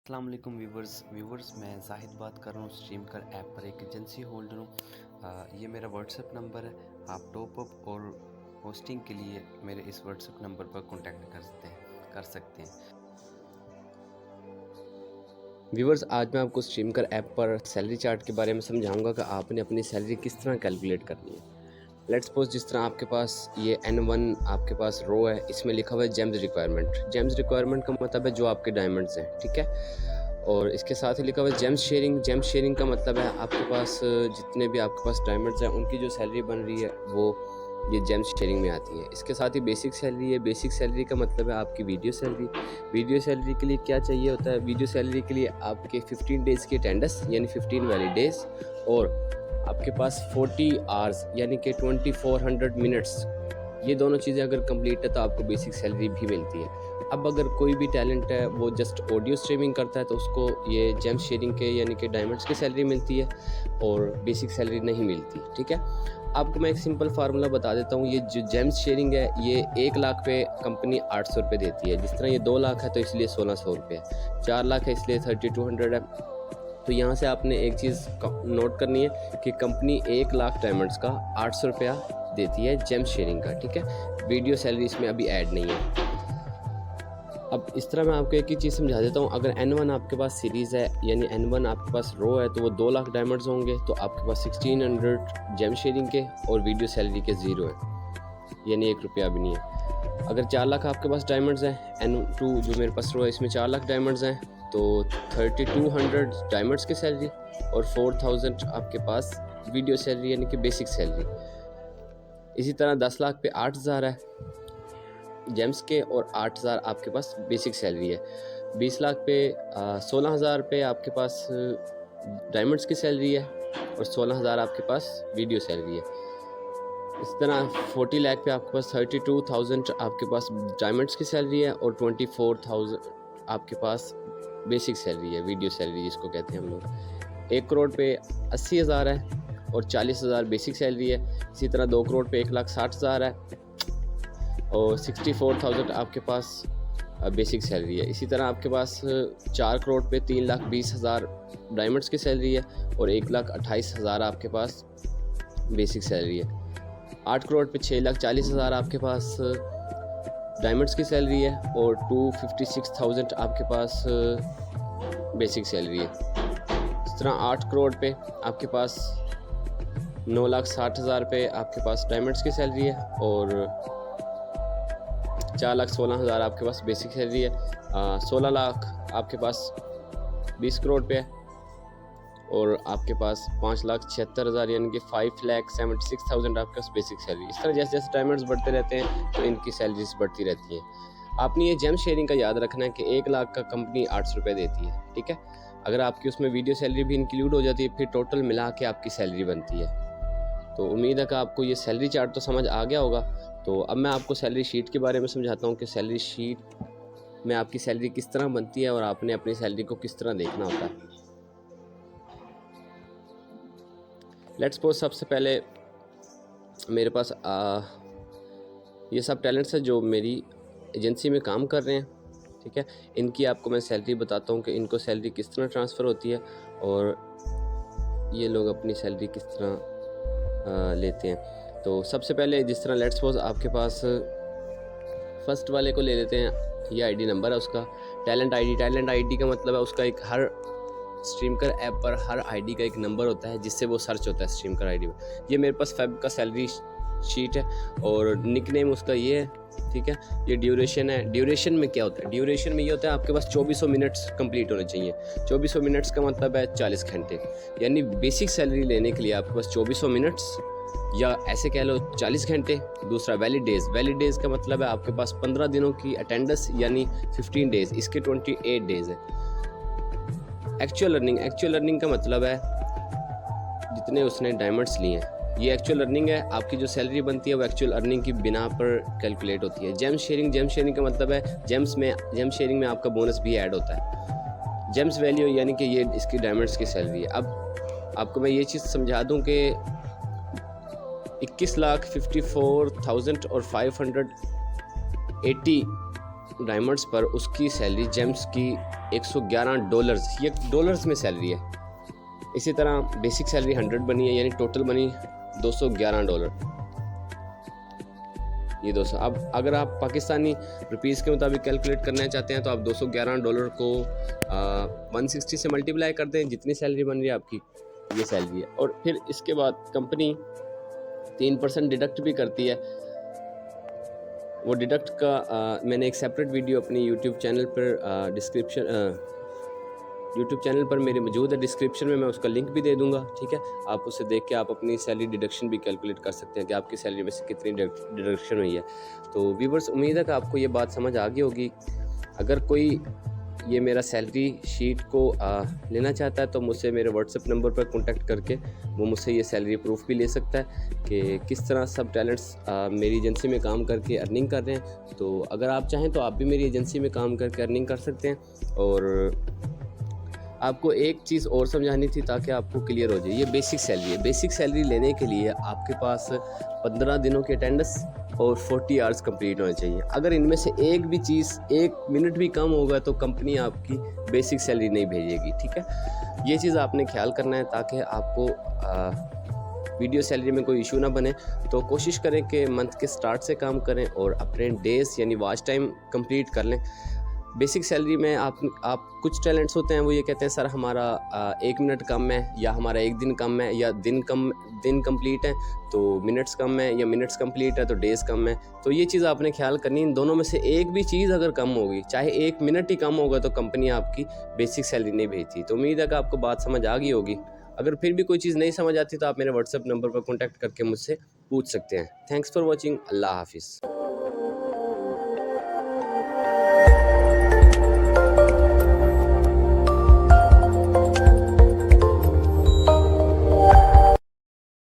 अस्सलाम वालेकुम व्यूवर्स मैं जाहिद बात कर रहा हूँ स्ट्रीम कर ऐप पर एक एजेंसी होल्डर हूँ। ये मेरा व्हाट्सएप नंबर है। आप टॉप अप और होस्टिंग के लिए मेरे इस व्हाट्सएप नंबर पर कांटेक्ट कर सकते हैं। व्यूवर्स, आज मैं आपको स्ट्रीम कर ऐप पर सैलरी चार्ट के बारे में समझाऊंगा कि आपने अपनी सैलरी किस तरह कैलकुलेट करनी है। लेट्स सपोज जिस तरह आपके पास ये N1 आपके पास रो है, इसमें लिखा हुआ है जेम्स रिक्वायरमेंट। जेम्स रिक्वायरमेंट का मतलब है जो आपके डायमंड्स हैं, ठीक है। और इसके साथ ही लिखा हुआ है जेम्स शेयरिंग। जेम्स शेयरिंग का मतलब है आपके पास जितने भी आपके पास डायमंड्स हैं उनकी जो सैलरी बन रही है वो ये जेम्स शेयरिंग में आती है। इसके साथ ही बेसिक सैलरी है। बेसिक सैलरी का मतलब है आपकी वीडियो सैलरी। वीडियो सैलरी के लिए क्या चाहिए होता है? वीडियो सैलरी के लिए आपके 15 डेज़ की अटेंडेंस यानी 15 वैलिड डेज़ और आपके पास 40 आवर्स यानी कि 2400 मिनट्स, ये दोनों चीज़ें अगर कंप्लीट है तो आपको बेसिक सैलरी भी मिलती है। अब अगर कोई भी टैलेंट है वो जस्ट ऑडियो स्ट्रीमिंग करता है तो उसको ये जेम्स शेयरिंग के यानी कि डायमंड्स की सैलरी मिलती है और बेसिक सैलरी नहीं मिलती, ठीक है। आपको मैं एक सिंपल फार्मूला बता देता हूँ। ये जो जेम्स शेयरिंग है ये 1 लाख पे कंपनी 800 रुपये देती है। जिस तरह ये 2 लाख है तो इसलिए 1600 रुपये है, 4 लाख है इसलिए 3200 है। तो यहाँ से आपने एक चीज़ नोट करनी है कि कंपनी 1 लाख डायमंड्स का 800 रुपया देती है जेम्स शेयरिंग का, ठीक है। वीडियो सैलरी इसमें अभी ऐड नहीं है। अब इस तरह मैं आपको एक ही चीज़ समझा देता हूँ। अगर N1 आपके पास सीरीज़ है यानी N1 आपके पास रो है तो वो 2 लाख डायमंड्स होंगे, तो आपके पास 1600 जेम शेयरिंग के और वीडियो सैलरी के 0 है यानी 1 रुपया भी नहीं है। अगर 4 लाख आपके पास डायमंड्स हैं, N2 जो मेरे पास रो है इसमें 4 लाख डायमंड्स हैं, तो 3200 डायमंड्स की सैलरी और 4000 आपके पास वीडियो सैलरी यानी कि बेसिक सैलरी। इसी तरह 10 लाख पे 8000 है जेम्स के और 8000 आपके पास बेसिक सैलरी है। 20 लाख पे 16000 पे आपके पास डायमंड्स की सैलरी है और 16000 आपके पास वीडियो सैलरी है। इस तरह 40 लाख पे आपके पास 32,000 आपके पास डायमंड्स की सैलरी है और 24,000 आपके पास बेसिक सैलरी है, वीडियो सैलरी जिसको कहते हैं हम लोग। 1 करोड़ पे 80,000 है और 40,000 बेसिक सैलरी है। इसी तरह 2 करोड़ पे 1,60,000 है और 64,000 आपके पास बेसिक सैलरी है। इसी तरह आपके पास 4 करोड़ पे 3,20,000 डायमंड्स की सैलरी है और 1,28,000 आपके पास बेसिक सैलरी है। 8 करोड़ पे 6,40,000 आपके पास डायमंड्स की सैलरी है और 256,000 आपके पास बेसिक सैलरी है। इस तरह 8 करोड़ पे आपके पास 9,60,000 पे आपके पास डायमंड्स की सैलरी है और 4,16,000 आपके पास बेसिक सैलरी है। 16 लाख आपके पास 20 करोड़ पे है और आपके पास 5,76,000 यानी कि 5,76,000 आपके पास बेसिक सैलरी। इस तरह जैसे जैसे डायमंड्स बढ़ते रहते हैं तो इनकी सैलरीज बढ़ती रहती हैं। आपने ये जेम शेयरिंग का याद रखना है कि 1 लाख का कंपनी 800 रुपये देती है, ठीक है। अगर आपकी उसमें वीडियो सैलरी भी इंक्लूड हो जाती है फिर टोटल मिला के आपकी सैलरी बनती है। तो उम्मीद है कि आपको ये सैलरी चार्ट तो समझ आ गया होगा। तो अब मैं आपको सैलरी शीट के बारे में समझाता हूँ कि सैलरी शीट में आपकी सैलरी किस तरह बनती है और आपने अपनी सैलरी को किस तरह देखना होता है। लेट्स सपोज सबसे पहले मेरे पास ये सब टैलेंट्स है जो मेरी एजेंसी में काम कर रहे हैं, ठीक है। इनकी आपको मैं सैलरी बताता हूँ कि इनको सैलरी किस तरह ट्रांसफ़र होती है और ये लोग अपनी सैलरी किस तरह लेते हैं। तो सबसे पहले जिस तरह लेट्स सपोज आपके पास फर्स्ट वाले को ले लेते हैं। ये आईडी नंबर है उसका, टैलेंट आईडी। टैलेंट आईडी का मतलब है उसका एक हर स्ट्रीम कर ऐप पर हर आईडी का एक नंबर होता है जिससे वो सर्च होता है स्ट्रीम कर आईडी में। ये मेरे पास फेब का सैलरी शीट है और निक नेम उसका ये है, ठीक है। ये ड्यूरेशन है। ड्यूरेशन में क्या होता है? ड्यूरेशन में ये होता है आपके पास 2400 मिनट्स कंप्लीट होने चाहिए। 2400 मिनट्स का मतलब है 40 घंटे, यानी बेसिक सैलरी लेने के लिए आपके पास 2400 मिनट्स या ऐसे कह लो 40 घंटे। दूसरा वैलिड डेज़। वैलिड डेज़ का मतलब है आपके पास 15 दिनों की अटेंडेंस यानी 15 डेज़, इसके 28 डेज़ है। एक्चुअल अर्निंग का मतलब है जितने उसने डायमंड्स लिए हैं, ये एक्चुअल अर्निंग है। आपकी जो सैलरी बनती है वो एक्चुअल अर्निंग की बिना पर कैलकुलेट होती है। जेम्स शेयरिंग का मतलब है जेम्स शेयरिंग में आपका बोनस भी ऐड होता है। जेम्स वैल्यू यानी कि ये इसकी डायमंड्स की सैलरी है। अब आपको मैं ये चीज़ समझा दूं कि 21,54,580 डायमंड्स पर उसकी सैलरी जेम्स की $111, ये डॉलर्स में सैलरी है। इसी तरह बेसिक सैलरी 100 बनी है, यानी टोटल बनी $211। ये दोस्तों, अब अगर आप पाकिस्तानी रुपीज़ के मुताबिक कैलकुलेट करना चाहते हैं तो आप $211 को 160 से मल्टीप्लाई कर दें, जितनी सैलरी बन रही है आपकी ये सैलरी है। और फिर इसके बाद कंपनी 3% डिडक्ट भी करती है। वो डिडक्ट का मैंने एक सेपरेट वीडियो अपनी यूट्यूब चैनल पर मेरे मौजूद है, डिस्क्रिप्शन में मैं उसका लिंक भी दे दूंगा, ठीक है। आप उसे देख के आप अपनी सैलरी डिडक्शन भी कैलकुलेट कर सकते हैं कि आपकी सैलरी में से कितनी डिडक्शन हुई है। तो व्यूवर्स, उम्मीद है कि आपको ये बात समझ आ गई होगी। अगर कोई ये मेरा सैलरी शीट को लेना चाहता है तो मुझसे मेरे व्हाट्सएप नंबर पर कॉन्टैक्ट करके वो मुझसे ये सैलरी प्रूफ भी ले सकता है कि किस तरह सब टैलेंट्स मेरी एजेंसी में काम करके अर्निंग कर रहे हैं। तो अगर आप चाहें तो आप भी मेरी एजेंसी में काम करके अर्निंग कर सकते हैं। और आपको एक चीज़ और समझानी थी ताकि आपको क्लियर हो जाए। ये बेसिक सैलरी है। बेसिक सैलरी लेने के लिए आपके पास 15 दिनों की अटेंडेंस और 40 आवर्स कंप्लीट होने चाहिए। अगर इनमें से एक भी चीज़ 1 मिनट भी कम होगा तो कंपनी आपकी बेसिक सैलरी नहीं भेजेगी, ठीक है। ये चीज़ आपने ख्याल करना है ताकि आपको वीडियो सैलरी में कोई इशू ना बने। तो कोशिश करें कि मंथ के स्टार्ट से काम करें और अपने डेज यानी वॉच टाइम कंप्लीट कर लें। बेसिक सैलरी में आप कुछ टैलेंट्स होते हैं वो ये कहते हैं सर हमारा 1 मिनट कम है, या हमारा 1 दिन कम है, या दिन कंप्लीट है तो मिनट्स कम है, या मिनट्स कंप्लीट है तो डेज़ कम है। तो ये चीज़ आपने ख्याल करनी, इन दोनों में से एक भी चीज़ अगर कम होगी, चाहे 1 मिनट ही कम होगा, तो कंपनी आपकी बेसिक सैलरी नहीं भेजती। तो उम्मीद है कि आपको बात समझ आ गई होगी। अगर फिर भी कोई चीज़ नहीं समझ आती तो आप मेरे व्हाट्सएप नंबर पर कॉन्टैक्ट करके मुझसे पूछ सकते हैं। Thanks for watching. अल्लाह हाफिज़।